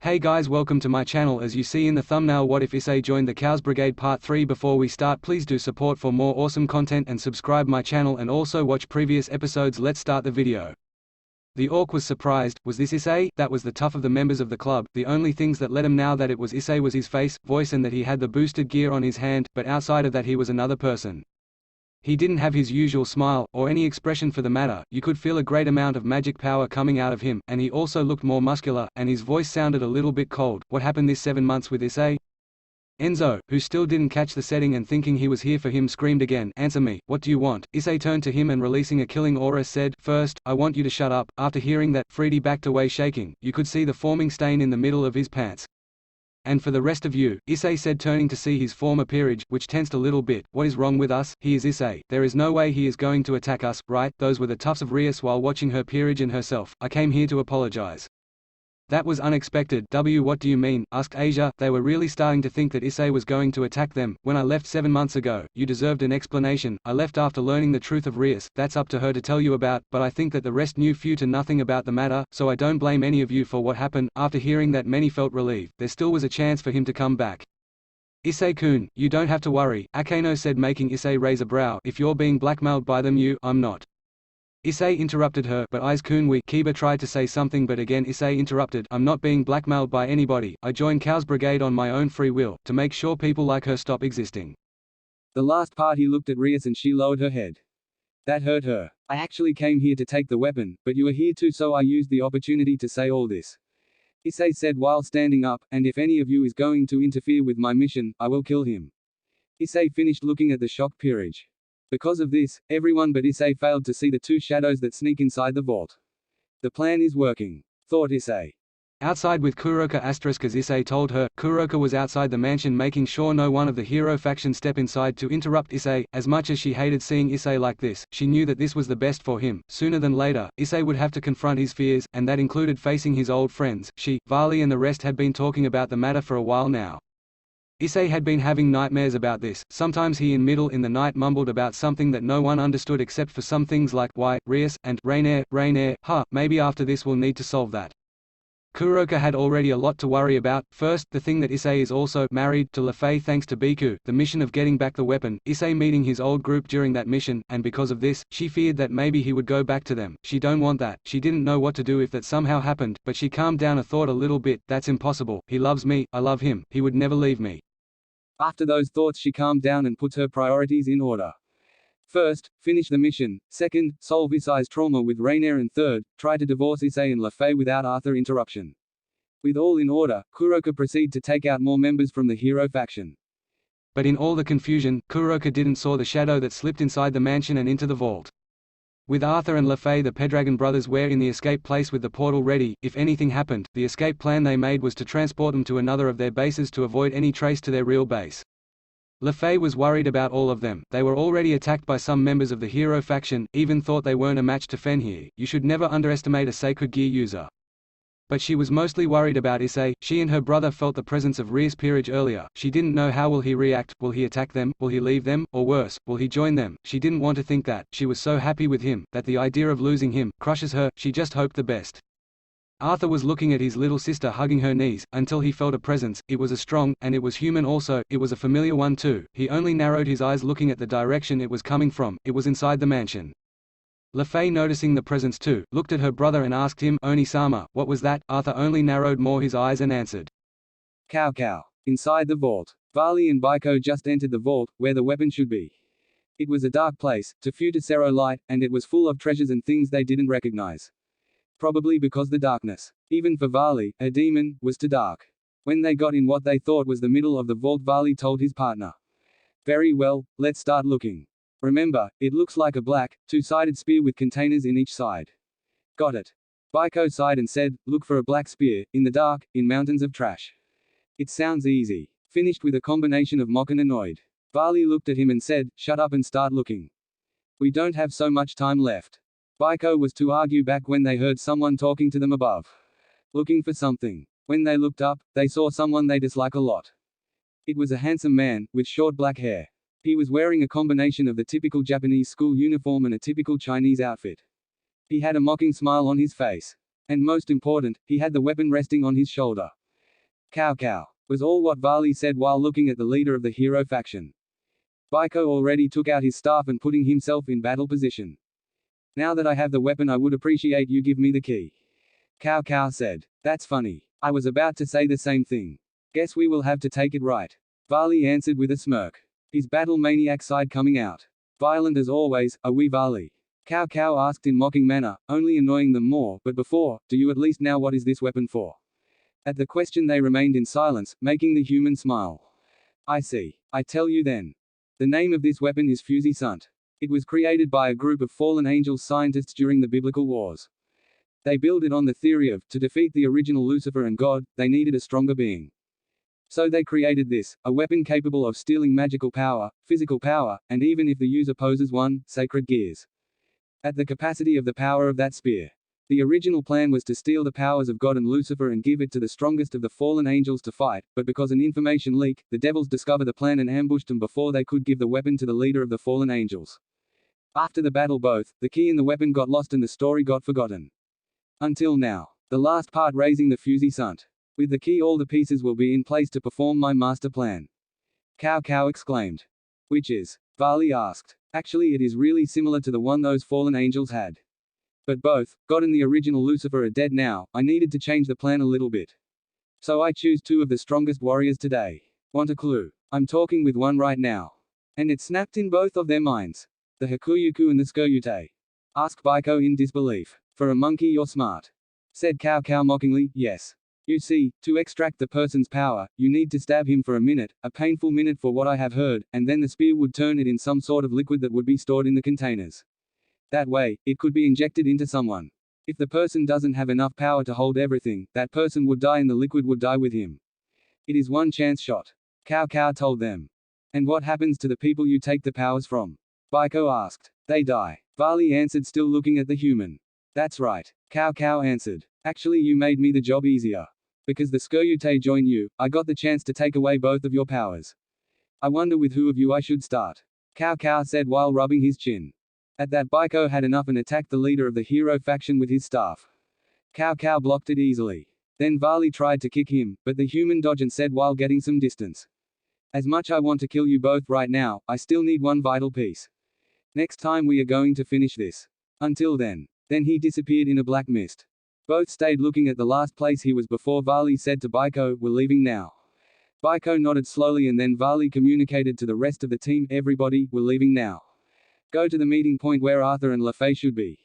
Hey guys, welcome to my channel. As you see in the thumbnail, what if Issei joined the Chaos Brigade Part 3. Before we start, please do support for more awesome content and subscribe my channel and also watch previous episodes. Let's start the video. The orc was surprised. Was this Issei? That was the tough of the members of the club. The only things that let him know that it was Issei was his face, voice and that he had the boosted gear on his hand, but outside of that he was another person. He didn't have his usual smile, or any expression for the matter. You could feel a great amount of magic power coming out of him, and he also looked more muscular, and his voice sounded a little bit cold. What happened this 7 months with Issei? Enzo, who still didn't catch the setting and thinking he was here for him, screamed again, "Answer me, what do you want?" Issei turned to him and releasing a killing aura said, "First, I want you to shut up." After hearing that, Freddy backed away shaking. You could see the forming stain in the middle of his pants. "And for the rest of you," Issei said, turning to see his former peerage, which tensed a little bit. "What is wrong with us? He is Issei. There is no way he is going to attack us, right?" Those were the toughs of Rias while watching her peerage and herself. "I came here to apologize." "That was unexpected." What do you mean?" asked Asia. They were really starting to think that Issei was going to attack them. "When I left 7 months ago, you deserved an explanation. I left after learning the truth of Rias. That's up to her to tell you about, but I think that the rest knew few to nothing about the matter, so I don't blame any of you for what happened." After hearing that, many felt relieved. There still was a chance for him to come back. "Issei-kun, you don't have to worry," Akeno said, making Issei raise a brow. "If you're being blackmailed by them, I'm not." Issei interrupted her. "But Aiz-kun, Kiba tried to say something, but again Issei interrupted. "I'm not being blackmailed by anybody. I joined Chaos Brigade on my own free will, to make sure people like her stop existing." The last part. He looked at Rias and she lowered her head. "That hurt her. I actually came here to take the weapon, but you are here too, so I used the opportunity to say all this," Issei said while standing up, "and if any of you is going to interfere with my mission, I will kill him." Issei finished looking at the shocked peerage. Because of this, everyone but Issei failed to see the two shadows that sneak inside the vault. "The plan is working," thought Issei. Outside with Kuroka as Issei told her, Kuroka was outside the mansion making sure no one of the hero faction step inside to interrupt Issei. As much as she hated seeing Issei like this, she knew that this was the best for him. Sooner than later, Issei would have to confront his fears, and that included facing his old friends. She, Vali and the rest had been talking about the matter for a while now. Issei had been having nightmares about this. Sometimes he in middle in the night mumbled about something that no one understood except for some things like why, Rias, and Rainier, maybe after this we'll need to solve that. Kuroka had already a lot to worry about. First, the thing that Issei is also married to Lefei thanks to Biku, the mission of getting back the weapon, Issei meeting his old group during that mission, and because of this, she feared that maybe he would go back to them. She don't want that. She didn't know what to do if that somehow happened, but she calmed down a thought a little bit. That's impossible. He loves me, I love him, he would never leave me. After those thoughts, she calmed down and put her priorities in order. First, finish the mission. Second, solve Issei's trauma with Rainier. And third, try to divorce Issei and Lefei without Arthur interruption. With all in order, Kuroka proceeded to take out more members from the hero faction. But in all the confusion, Kuroka didn't saw the shadow that slipped inside the mansion and into the vault. With Arthur and Lefei, the Pendragon brothers were in the escape place with the portal ready. If anything happened, the escape plan they made was to transport them to another of their bases to avoid any trace to their real base. Lefei was worried about all of them. They were already attacked by some members of the hero faction, even thought they weren't a match to Fenrir. You should never underestimate a sacred gear user. But she was mostly worried about Issei. She and her brother felt the presence of Rias' peerage earlier. She didn't know how will he react. Will he attack them? Will he leave them? Or worse, will he join them? She didn't want to think that. She was so happy with him, that the idea of losing him crushes her. She just hoped the best. Arthur was looking at his little sister hugging her knees, until he felt a presence. It was a strong, and it was human also. It was a familiar one too. He only narrowed his eyes looking at the direction it was coming from. It was inside the mansion. Lefei, noticing the presence too, looked at her brother and asked him, "Oni-sama, what was that?" Arthur only narrowed more his eyes and answered, "Cao Cao." Inside the vault. Vali and Baiko just entered the vault, where the weapon should be. It was a dark place, to few to zero light, and it was full of treasures and things they didn't recognize. Probably because the darkness, even for Vali, a demon, was too dark. When they got in what they thought was the middle of the vault, Vali told his partner, "Very well, let's start looking. Remember, it looks like a black, two-sided spear with containers in each side." "Got it." Baiko sighed and said, "Look for a black spear, in the dark, in mountains of trash." "It sounds easy." Finished with a combination of mock and annoyed. Vali looked at him and said, "Shut up and start looking. We don't have so much time left." Baiko was to argue back when they heard someone talking to them above. Looking for something. When they looked up, they saw someone they dislike a lot. It was a handsome man, with short black hair. He was wearing a combination of the typical Japanese school uniform and a typical Chinese outfit. He had a mocking smile on his face. And most important, he had the weapon resting on his shoulder. Cao Cao, was all what Vali said while looking at the leader of the hero faction. Baiko already took out his staff and putting himself in battle position. Now that I have the weapon, I would appreciate you give me the key. Cao Cao said. That's funny. I was about to say the same thing. Guess we will have to take it right. Vali answered with a smirk. His battle maniac side coming out. Violent as always, are we Vali? Cao Cao asked in mocking manner, only annoying them more, but before, do you at least know what is this weapon for? At the question they remained in silence, making the human smile. I see. I tell you then. The name of this weapon is Fusey Sunt. It was created by a group of fallen angels scientists during the biblical wars. They built it on the theory of, to defeat the original Lucifer and God, they needed a stronger being. So they created this, a weapon capable of stealing magical power, physical power, and even if the user poses one, sacred gears. At the capacity of the power of that spear. The original plan was to steal the powers of God and Lucifer and give it to the strongest of the fallen angels to fight, but because an information leak, the devils discovered the plan and ambushed them before they could give the weapon to the leader of the fallen angels. After the battle both, the key and the weapon got lost and the story got forgotten. Until now. The last part raising the Fusey Sunt. With the key all the pieces will be in place to perform my master plan. Cao Cao exclaimed. Which is? Vali asked. Actually it is really similar to the one those fallen angels had. But both, God and the original Lucifer are dead now, I needed to change the plan a little bit. So I choose two of the strongest warriors today. Want a clue? I'm talking with one right now. And it snapped in both of their minds. The Hakuyuku and the Skoyute. Asked Baiko in disbelief. For a monkey you're smart. Said Cao Cao mockingly, yes. You see, to extract the person's power, you need to stab him for a painful minute for what I have heard, and then the spear would turn it in some sort of liquid that would be stored in the containers. That way, it could be injected into someone. If the person doesn't have enough power to hold everything, that person would die and the liquid would die with him. It is one chance shot. Cao Cao told them. And what happens to the people you take the powers from? Baiko asked. They die. Vali answered, still looking at the human. That's right. Cao Cao answered. Actually you made me the job easier. Because the Skoyute joined you, I got the chance to take away both of your powers. I wonder with who of you I should start. Cao Cao said while rubbing his chin. At that Baiko had enough and attacked the leader of the hero faction with his staff. Cao Cao blocked it easily. Then Vali tried to kick him, but the human dodged and said while getting some distance. As much I want to kill you both right now, I still need one vital piece. Next time we are going to finish this. Until then. Then he disappeared in a black mist. Both stayed looking at the last place he was before Vali said to Baiko, we're leaving now. Baiko nodded slowly and then Vali communicated to the rest of the team, everybody, we're leaving now. Go to the meeting point where Arthur and LaFay should be.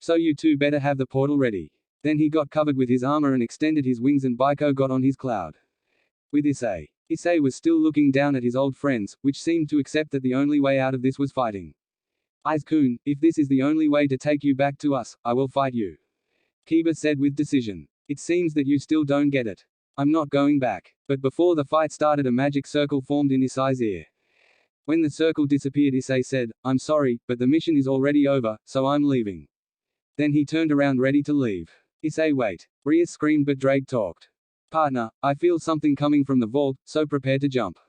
So you two better have the portal ready. Then he got covered with his armor and extended his wings and Baiko got on his cloud. With Issei. Issei was still looking down at his old friends, which seemed to accept that the only way out of this was fighting. Aiz-kun, if this is the only way to take you back to us, I will fight you. Kiba said with decision. It seems that you still don't get it. I'm not going back. But before the fight started a magic circle formed in Issei's ear. When the circle disappeared Issei said, I'm sorry, but the mission is already over, so I'm leaving. Then he turned around ready to leave. Issei wait. Rias screamed but Drake talked. Partner, I feel something coming from the vault, so prepare to jump.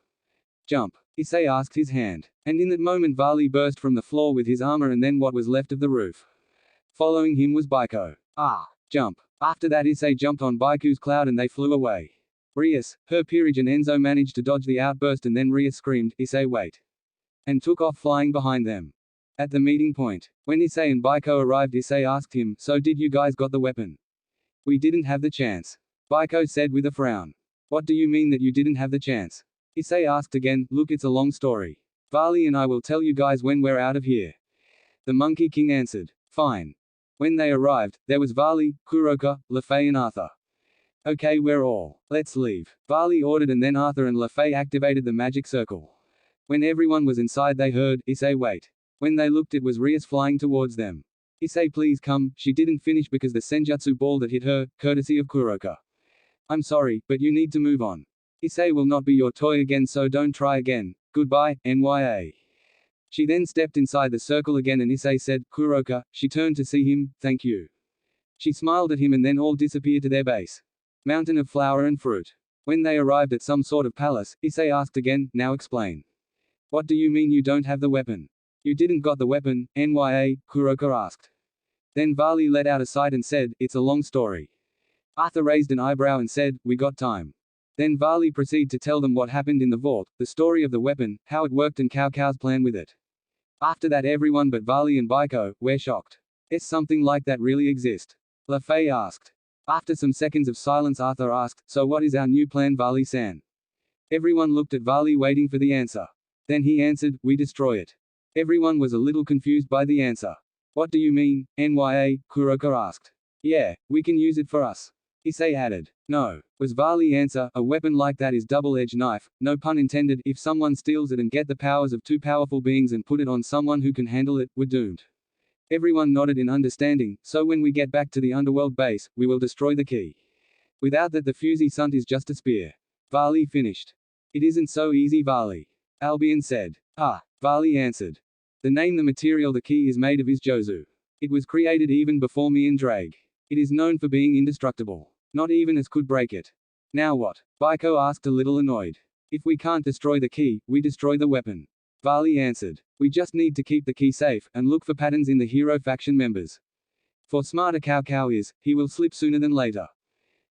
Jump. Issei asked his hand. And in that moment Vali burst from the floor with his armor and then what was left of the roof. Following him was Baiko. Jump. After that Issei jumped on Baiku's cloud and they flew away. Rias, her peerage and Enzo managed to dodge the outburst and then Rias screamed, Issei wait. And took off flying behind them. At the meeting point, when Issei and Baiko arrived Issei asked him, so did you guys got the weapon? We didn't have the chance. Baiko said with a frown. What do you mean that you didn't have the chance? Issei asked again, look it's a long story. Vali and I will tell you guys when we're out of here. The Monkey King answered. Fine. When they arrived, there was Vali, Kuroka, LaFay and Arthur. Okay we're all. Let's leave. Vali ordered and then Arthur and LaFay activated the magic circle. When everyone was inside they heard, Issei wait. When they looked it was Rias flying towards them. Issei please come, she didn't finish because the senjutsu ball that hit her, courtesy of Kuroka. I'm sorry, but you need to move on. Issei will not be your toy again so don't try again. Goodbye, NYA. She then stepped inside the circle again and Issei said, Kuroka, she turned to see him, thank you. She smiled at him and then all disappeared to their base. Mountain of flower and fruit. When they arrived at some sort of palace, Issei asked again, now explain. What do you mean you don't have the weapon? You didn't got the weapon, NYA, Kuroka asked. Then Vali let out a sigh and said, it's a long story. Arthur raised an eyebrow and said, we got time. Then Varley proceeded to tell them what happened in the vault, the story of the weapon, how it worked and Cao Cao's plan with it. After that everyone but Varley and Baiko were shocked. Is something like that really exist? Le Fay asked. After some seconds of silence Arthur asked, so what is our new plan Varley-san? Everyone looked at Varley waiting for the answer. Then he answered, we destroy it. Everyone was a little confused by the answer. What do you mean, Nya? Kuroka asked. Yeah, we can use it for us. Issei added. No, was Varley answer, a weapon like that is double-edged knife, no pun intended, if someone steals it and get the powers of two powerful beings and put it on someone who can handle it, we're doomed. Everyone nodded in understanding, so when we get back to the underworld base, we will destroy the key. Without that the fusee sunt is just a spear. Varley finished. It isn't so easy Varley. Albion said. Ah, Varley answered. The name the material the key is made of is Jozu. It was created even before me and Drag. It is known for being indestructible. Not even us could break it. Now what? Baiko asked a little annoyed. If we can't destroy the key, we destroy the weapon. Varley answered. We just need to keep the key safe, and look for patterns in the hero faction members. For smarter Cao Cao is, he will slip sooner than later.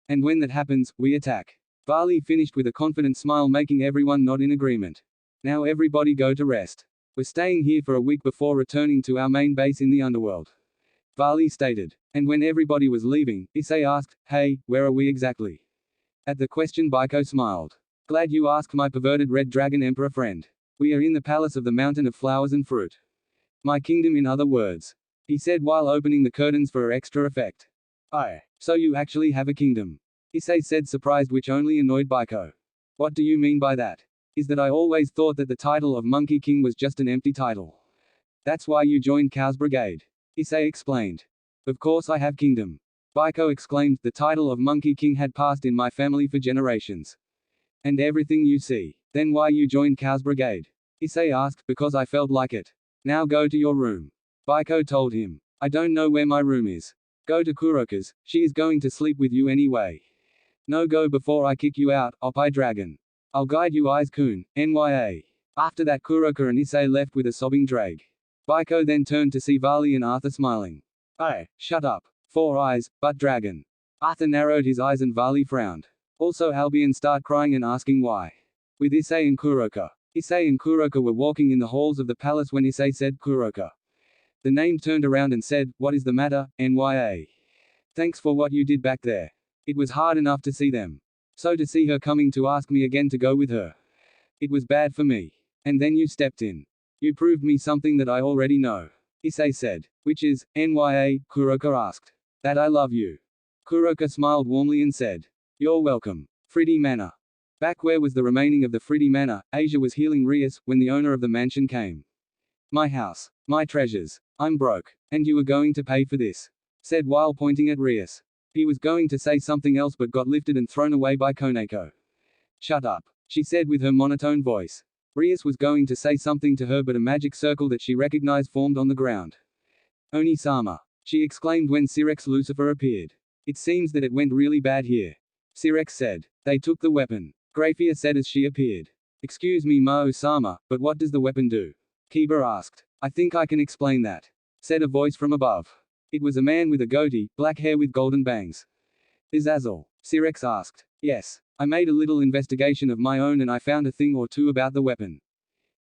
And when that happens, we attack. Varley finished with a confident smile making everyone nod in agreement. Now everybody go to rest. We're staying here for a week before returning to our main base in the underworld. Varley stated. And when everybody was leaving, Issei asked, hey, where are we exactly? At the question Baiko smiled. Glad you asked my perverted red dragon emperor friend. We are in the palace of the mountain of flowers and fruit. My kingdom in other words. He said while opening the curtains for extra effect. Oh, so you actually have a kingdom? Issei said surprised which only annoyed Baiko. What do you mean by that? Is that I always thought that the title of Monkey King was just an empty title. That's why you joined Cao's brigade. Issei explained. Of course I have kingdom. Baiko exclaimed, the title of Monkey King had passed in my family for generations. And everything you see. Then why you joined Cao's brigade? Issei asked, because I felt like it. Now go to your room. Baiko told him. I don't know where my room is. Go to Kuroka's, she is going to sleep with you anyway. No go before I kick you out, Oppai Dragon. I'll guide you Eyes-kun, Nya. After that Kuroka and Issei left with a sobbing Drag. Baiko then turned to see Varley and Arthur smiling. Oh, shut up. 4 eyes, but dragon. Arthur narrowed his eyes and Varley frowned. Also Albion started crying and asking why. With Issei and Kuroka. Issei and Kuroka were walking in the halls of the palace when Issei said Kuroka. The name turned around and said, what is the matter, Nya? Thanks for what you did back there. It was hard enough to see them. So to see her coming to ask me again to go with her. It was bad for me. And then you stepped in. You proved me something that I already know. Issei said. Which is, Nya, Kuroka asked. That I love you. Kuroka smiled warmly and said. You're welcome. Friddy Manor. Back where was the remaining of the Friddy Manor, Asia was healing Rias, when the owner of the mansion came. My house. My treasures. I'm broke. And you were going to pay for this. Said while pointing at Rias. He was going to say something else but got lifted and thrown away by Koneko. Shut up. She said with her monotone voice. Rias was going to say something to her but a magic circle that she recognized formed on the ground. Oni-sama. She exclaimed when Sirex Lucifer appeared. It seems that it went really bad here. Sirex said. They took the weapon. Grafia said as she appeared. Excuse me Mao-sama, but what does the weapon do? Kiba asked. I think I can explain that. Said a voice from above. It was a man with a goatee, black hair with golden bangs. Azazel. Sirex asked. Yes. I made a little investigation of my own and I found a thing or two about the weapon.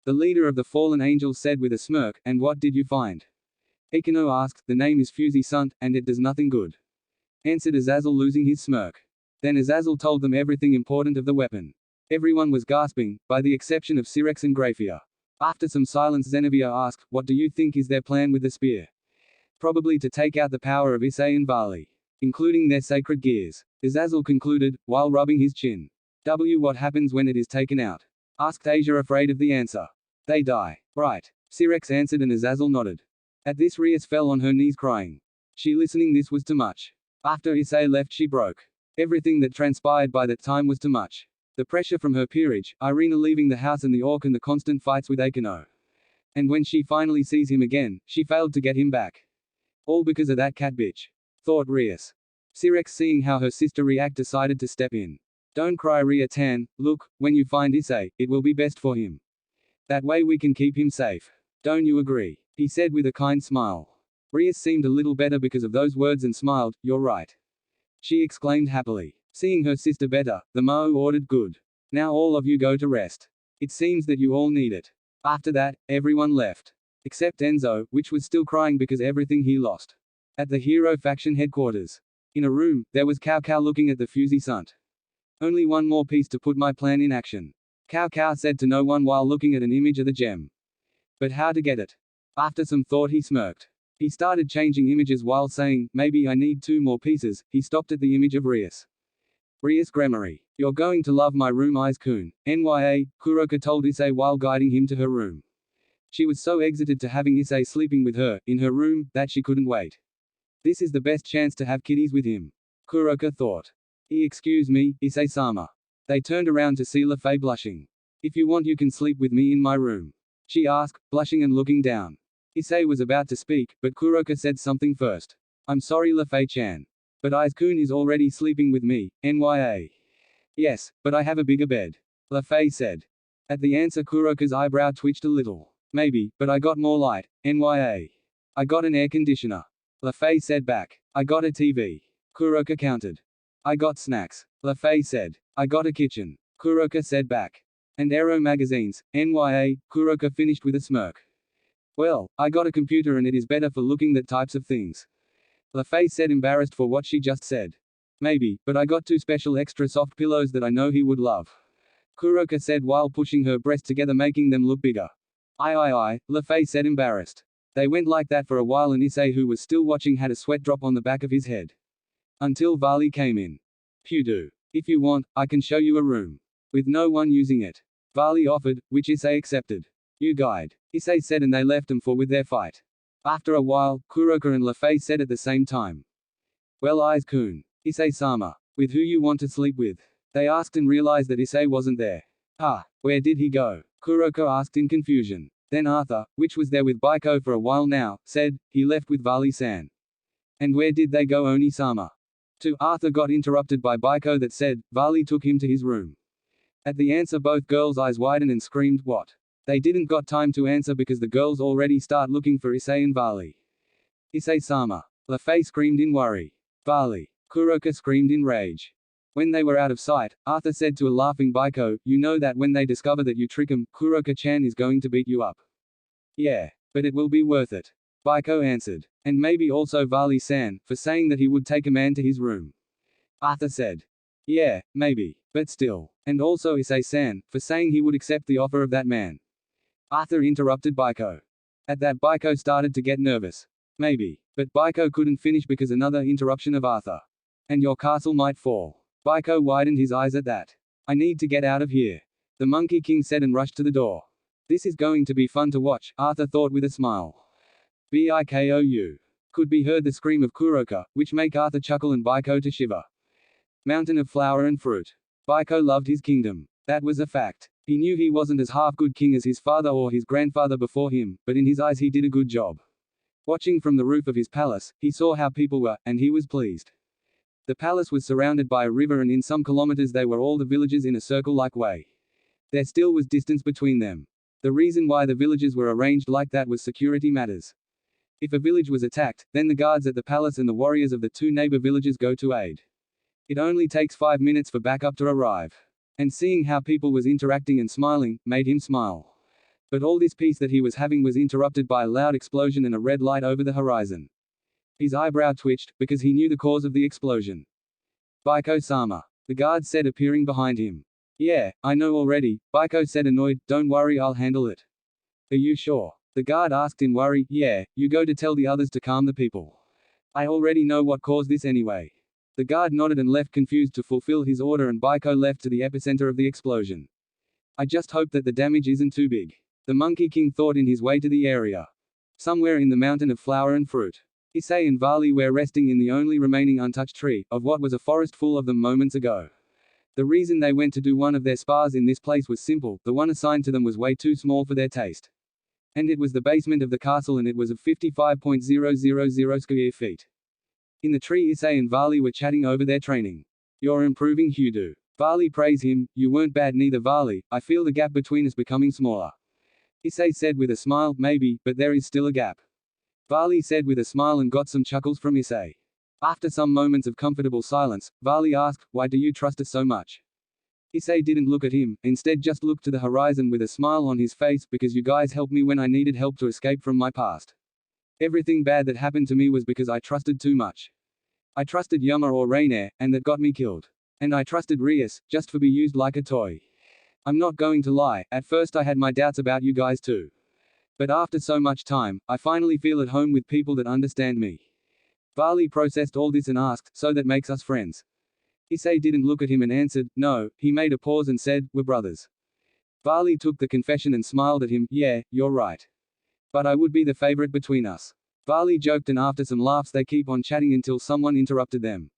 The leader of the fallen angels said with a smirk, and what did you find? Ekino asked, the name is Fusee Sunt, and it does nothing good. Answered Azazel losing his smirk. Then Azazel told them everything important of the weapon. Everyone was gasping, by the exception of Sirex and Grafia. After some silence Zenobia asked, what do you think is their plan with the spear? Probably to take out the power of Issei and Varley. Including their sacred gears. Azazel concluded, while rubbing his chin. What happens when it is taken out? Asked Asia afraid of the answer. They die. Right. Sirex answered and Azazel nodded. At this Rias fell on her knees crying. She listening this was too much. After Issei left she broke. Everything that transpired by that time was too much. The pressure from her peerage, Irina leaving the house and the orc and the constant fights with Akino. And when she finally sees him again, she failed to get him back. All because of that cat bitch. Thought Rias. Sirex seeing how her sister react decided to step in. Don't cry Ria-tan, look, when you find Issei, it will be best for him. That way we can keep him safe. Don't you agree? He said with a kind smile. Rias seemed a little better because of those words and smiled, you're right. She exclaimed happily. Seeing her sister better, the Mo ordered, "Good. Now all of you go to rest. It seems that you all need it." After that, everyone left. Except Enzo, which was still crying because everything he lost. At the hero faction headquarters. In a room, there was Cao Cao looking at the fusee sunt. "Only one more piece to put my plan in action," Cao Cao said to no one while looking at an image of the gem. "But how to get it?" After some thought he smirked. He started changing images while saying, "Maybe I need 2 more pieces." He stopped at the image of Rias. Rias Gremory. "You're going to love my room, Aiz-kun. Nya," Kuroka told Issei while guiding him to her room. She was so excited to having Issei sleeping with her, in her room, that she couldn't wait. This is the best chance to have kiddies with him, Kuroka thought. Excuse me, Issei-sama." They turned around to see Lafay blushing. "If you want you can sleep with me in my room," she asked, blushing and looking down. Issei was about to speak, but Kuroka said something first. "I'm sorry Lafay-chan. But Aiz-kun is already sleeping with me, Nya." "Yes, but I have a bigger bed," Lafay said. At the answer Kuroka's eyebrow twitched a little. "Maybe, but I got more light, Nya. I got an air conditioner," Lafay said back. "I got a TV," Kuroka countered. "I got snacks," Lafay said. "I got a kitchen," Kuroka said back. "And aero magazines, Nya," Kuroka finished with a smirk. "Well, I got a computer and it is better for looking at types of things," Lafay said, embarrassed for what she just said. "Maybe, but I got 2 special extra soft pillows that I know he would love," Kuroka said while pushing her breasts together making them look bigger. I, Lafay said, embarrassed. They went like that for a while and Issei, who was still watching, had a sweat drop on the back of his head. Until Vali came in. "Pudu. If you want, I can show you a room. With no one using it," Vali offered, which Issei accepted. "You guide," Issei said, and they left him for with their fight. After a while, Kuroka and Lafay said at the same time. "Well Aiz-kun. Issei-sama. With who you want to sleep with?" They asked and realized that Issei wasn't there. "Ah, where did he go?" Kuroka asked in confusion. Then Arthur, which was there with Baiko for a while now, said, "He left with Vali-san." "And where did they go Oni-sama?" Arthur got interrupted by Baiko that said, "Vali took him to his room." At the answer both girls' eyes widened and screamed, "What?" They didn't got time to answer because the girls already start looking for Issei and Vali. "Issei-sama." Lafay screamed in worry. "Vali." Kuroka screamed in rage. When they were out of sight, Arthur said to a laughing Baiko, "You know that when they discover that you trick him, Kuroka-chan is going to beat you up." "Yeah. But it will be worth it," Baiko answered. "And maybe also Vali-san, for saying that he would take a man to his room." Arthur said. "Yeah, maybe. But still. And also Issei-san, for saying he would accept the offer of that man." Arthur interrupted Baiko. At that Baiko started to get nervous. "Maybe." But Baiko couldn't finish because another interruption of Arthur. "And your castle might fall." Baiko widened his eyes at that. "I need to get out of here," the Monkey King said and rushed to the door. "This is going to be fun to watch," Arthur thought with a smile. Bikou. Could be heard the scream of Kuroka, which make Arthur chuckle and Baiko to shiver. Mountain of flower and fruit. Baiko loved his kingdom. That was a fact. He knew he wasn't as half-good king as his father or his grandfather before him, but in his eyes he did a good job. Watching from the roof of his palace, he saw how people were, and he was pleased. The palace was surrounded by a river and in some kilometers they were all the villages in a circle-like way. There still was distance between them. The reason why the villages were arranged like that was security matters. If a village was attacked, then the guards at the palace and the warriors of the 2 neighbor villages go to aid. It only takes 5 minutes for backup to arrive. And seeing how people was interacting and smiling, made him smile. But all this peace that he was having was interrupted by a loud explosion and a red light over the horizon. His eyebrow twitched, because he knew the cause of the explosion. "Baiko-sama," the guard said appearing behind him. "Yeah, I know already," Baiko said annoyed, "don't worry, I'll handle it." "Are you sure?" the guard asked in worry. "Yeah, you go to tell the others to calm the people. I already know what caused this anyway." The guard nodded and left confused to fulfill his order and Baiko left to the epicenter of the explosion. "I just hope that the damage isn't too big," the Monkey King thought in his way to the area. Somewhere in the mountain of flower and fruit. Issei and Vali were resting in the only remaining untouched tree, of what was a forest full of them moments ago. The reason they went to do one of their spas in this place was simple, the one assigned to them was way too small for their taste. And it was the basement of the castle and it was of 55,000 square feet. In the tree Issei and Vali were chatting over their training. "You're improving Hudu." Vali praised him. "You weren't bad neither Vali, I feel the gap between us becoming smaller." Issei said with a smile, "Maybe, but there is still a gap." Vali said with a smile and got some chuckles from Issei. After some moments of comfortable silence, Vali asked, "Why do you trust us so much?" Issei didn't look at him, instead just looked to the horizon with a smile on his face. "Because you guys helped me when I needed help to escape from my past. Everything bad that happened to me was because I trusted too much. I trusted Yama or Rainier, and that got me killed. And I trusted Rias, just for be used like a toy. I'm not going to lie, at first I had my doubts about you guys too. But after so much time, I finally feel at home with people that understand me." Vali processed all this and asked, "So that makes us friends?" Issei didn't look at him and answered, "No." He made a pause and said, "We're brothers." Vali took the confession and smiled at him. "Yeah, you're right. But I would be the favorite between us." Vali joked, and after some laughs they keep on chatting until someone interrupted them.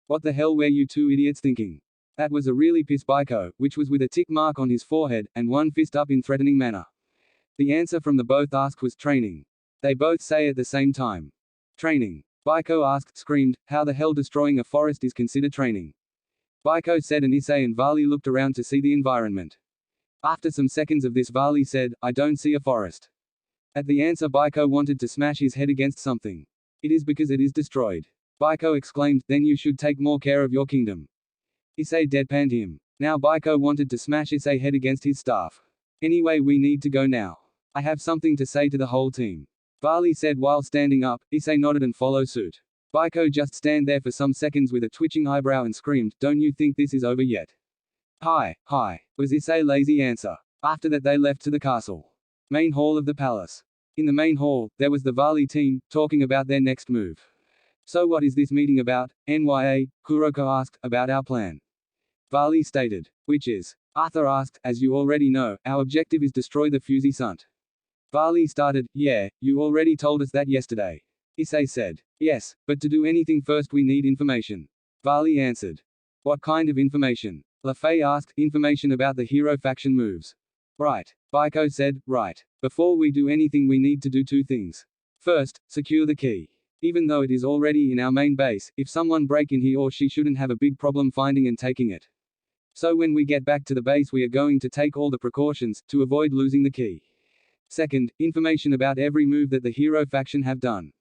"What the hell were you two idiots thinking?" That was a really piss Baiko, which was with a tick mark on his forehead, and one fist up in threatening manner. The answer from the both asked was training. They both say at the same time. Training. Baiko asked, screamed, "How the hell destroying a forest is considered training?" Baiko said, and Issei and Vali looked around to see the environment. After some seconds of this, Vali said, "I don't see a forest." At the answer, Baiko wanted to smash his head against something. "It is because it is destroyed." Baiko exclaimed, "Then you should take more care of your kingdom." Issei deadpanned him. Now Baiko wanted to smash Issei head against his staff. "Anyway, we need to go now. I have something to say to the whole team." Vali said while standing up. Issei nodded and followed suit. Baiko just stand there for some seconds with a twitching eyebrow and screamed, "Don't you think this is over yet?" Hi, was Issei's lazy answer. After that they left to the castle. Main hall of the palace. In the main hall, there was the Vali team, talking about their next move. "So what is this meeting about, NYA?" Kuroko asked. "About our plan." Vali stated. "Which is?" Arthur asked. "As you already know, our objective is destroy the Fusey Sunt." Vali started. "Yeah, you already told us that yesterday." Issei said. "Yes, but to do anything first we need information." Vali answered. "What kind of information?" Lafay asked. "Information about the hero faction moves." "Right." Baiko said. "Right. Before we do anything we need to do two things. First, secure the key. Even though it is already in our main base, if someone break in, he or she shouldn't have a big problem finding and taking it. So when we get back to the base we are going to take all the precautions, to avoid losing the key. Second, information about every move that the hero faction have done.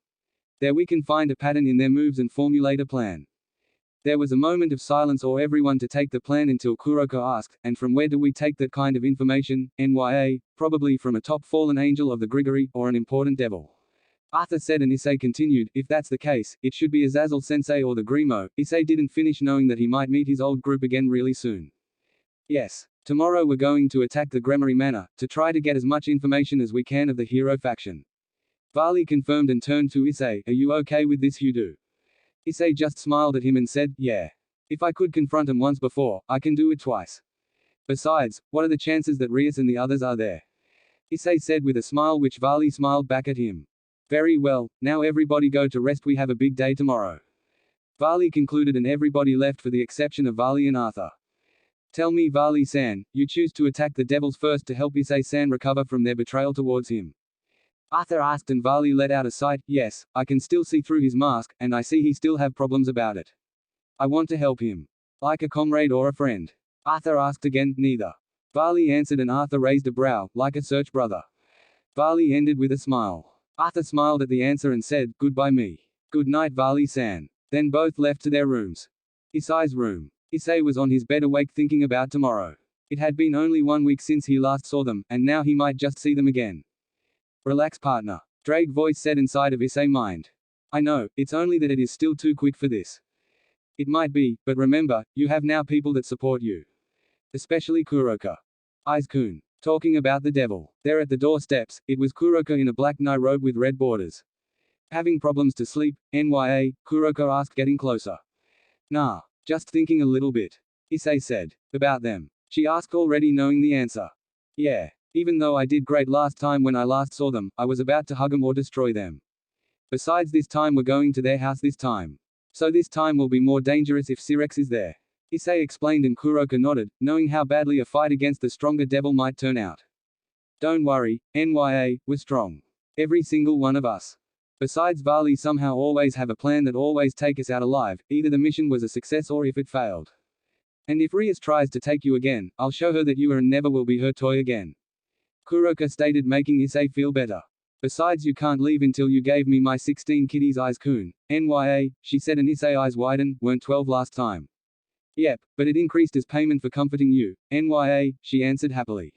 There we can find a pattern in their moves and formulate a plan." There was a moment of silence or everyone to take the plan until Kuroko asked, "And from where do we take that kind of information, NYA? Probably from a top fallen angel of the Grigori, or an important devil." Arthur said, and Issei continued, "If that's the case, it should be Azazel Sensei or the Grimo." Issei didn't finish, knowing that he might meet his old group again really soon. "Yes. Tomorrow we're going to attack the Gremory Manor, to try to get as much information as we can of the hero faction." Vali confirmed and turned to Issei. "Are you okay with this, Hudo?" Issei just smiled at him and said, "Yeah. If I could confront him once before, I can do it twice. Besides, what are the chances that Rias and the others are there?" Issei said with a smile, which Vali smiled back at him. "Very well, now everybody go to rest, we have a big day tomorrow." Vali concluded and everybody left for the exception of Vali and Arthur. "Tell me, Vali-san, you choose to attack the devils first to help Issei-san recover from their betrayal towards him?" Arthur asked, and Vali let out a sigh. "Yes, I can still see through his mask, and I see he still have problems about it. I want to help him. Like a comrade or a friend." Arthur asked again. "Neither." Vali answered, and Arthur raised a brow, like a search brother. Vali ended with a smile. Arthur smiled at the answer and said, "Goodbye me. Good night, Vali-san." Then both left to their rooms. Issei's room. Issei was on his bed awake thinking about tomorrow. It had been only 1 week since he last saw them, and now he might just see them again. "Relax, partner," Drake's voice said inside of Issei's mind. "I know, it's only that it is still too quick for this. It might be, but remember, you have now people that support you. Especially Kuroko. Aiz-kun. Talking about the devil. There at the doorsteps, it was Kuroko in a black night robe with red borders. "Having problems to sleep, NYA?" Kuroko asked, getting closer. "Nah. Just thinking a little bit." Issei said. "About them?" she asked, already knowing the answer. "Yeah. Even though I did great last time when I last saw them, I was about to hug them or destroy them. Besides, this time we're going to their house this time. So this time will be more dangerous if Sirex is there." Issei explained, and Kuroko nodded, knowing how badly a fight against the stronger devil might turn out. "Don't worry, NYA, we're strong. Every single one of us. Besides, Vali somehow always have a plan that always take us out alive, either the mission was a success or if it failed. And if Rias tries to take you again, I'll show her that you are and never will be her toy again." Kuroko stated, making Issei feel better. Besides, you can't leave until you gave me my 16 kitties eyes, Kun. NYA, she said, and Issei eyes widen, weren't 12 last time. Yep, but it increased as payment for comforting you. NYA, she answered happily.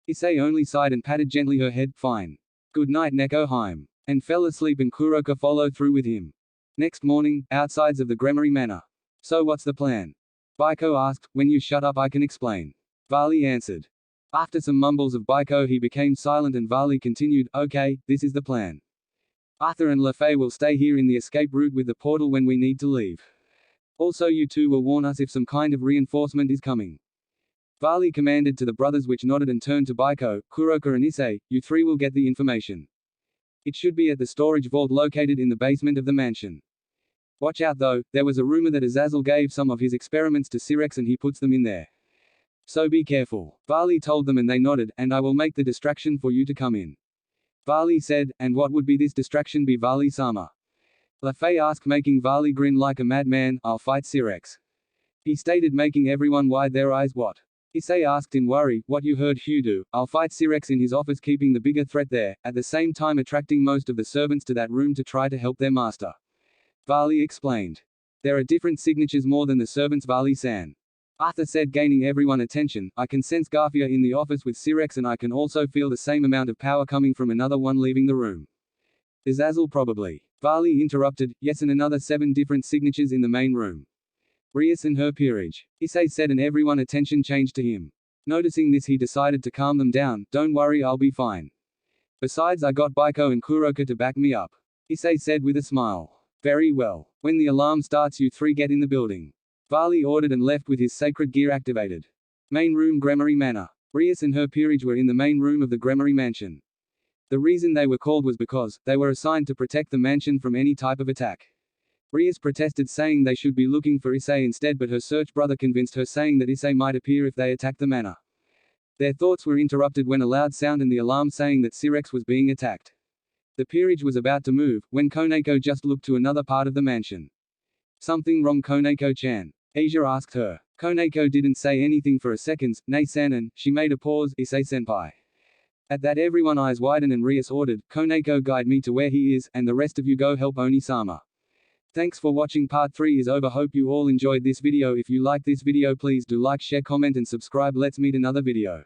Issei only sighed and patted gently her head. Fine. Good night, Neko Heim. And fell asleep, and Kuroka followed through with him. Next morning, outsides of the Gremory Manor. So what's the plan? Baiko asked. When you shut up I can explain. Vali answered. After some mumbles of Baiko he became silent and Vali continued, okay, this is the plan. Arthur and LaFay will stay here in the escape route with the portal when we need to leave. Also you two will warn us if some kind of reinforcement is coming. Vali commanded to the brothers, which nodded and turned to Baiko, Kuroka and Issei. You three will get the information. It should be at the storage vault located in the basement of the mansion. Watch out though, there was a rumor that Azazel gave some of his experiments to Sirex and he puts them in there. So be careful. Vali told them and they nodded, and I will make the distraction for you to come in. Vali said, and what would be this distraction be, Vali-sama? LaFay asked, making Vali grin like a madman. I'll fight Sirex. He stated, making everyone wide their eyes. What? Issei asked in worry. What you heard Hugh do. I'll fight Sirex in his office, keeping the bigger threat there, at the same time attracting most of the servants to that room to try to help their master. Vali explained. There are different signatures more than the servants, Vali-san. Arthur said, gaining everyone's attention. I can sense Garfia in the office with Sirex, and I can also feel the same amount of power coming from another one leaving the room. Azazel probably. Vali interrupted. Yes, and another 7 different signatures in the main room. Rias and her peerage. Issei said, and everyone's attention changed to him. Noticing this, he decided to calm them down. Don't worry, I'll be fine. Besides, I got Baiko and Kuroka to back me up. Issei said with a smile. Very well. When the alarm starts, you three get in the building. Vali ordered and left with his sacred gear activated. Main room, Gremory Manor. Rias and her peerage were in the main room of the Gremory mansion. The reason they were called was because they were assigned to protect the mansion from any type of attack. Rias protested, saying they should be looking for Issei instead, but her search brother convinced her, saying that Issei might appear if they attacked the manor. Their thoughts were interrupted when a loud sound and the alarm saying that Sirex was being attacked. The peerage was about to move, when Koneko just looked to another part of the mansion. Something wrong, Koneko-chan? Asia asked her. Koneko didn't say anything for a second. Nei-san, and she made a pause. Issei-senpai. At that, everyone's eyes widened and Rias ordered, Koneko, guide me to where he is, and the rest of you go help Oni-sama. Thanks for watching. Part 3 is over. Hope you all enjoyed this video. If you like this video, please do like, share, comment and subscribe. Let's meet another video.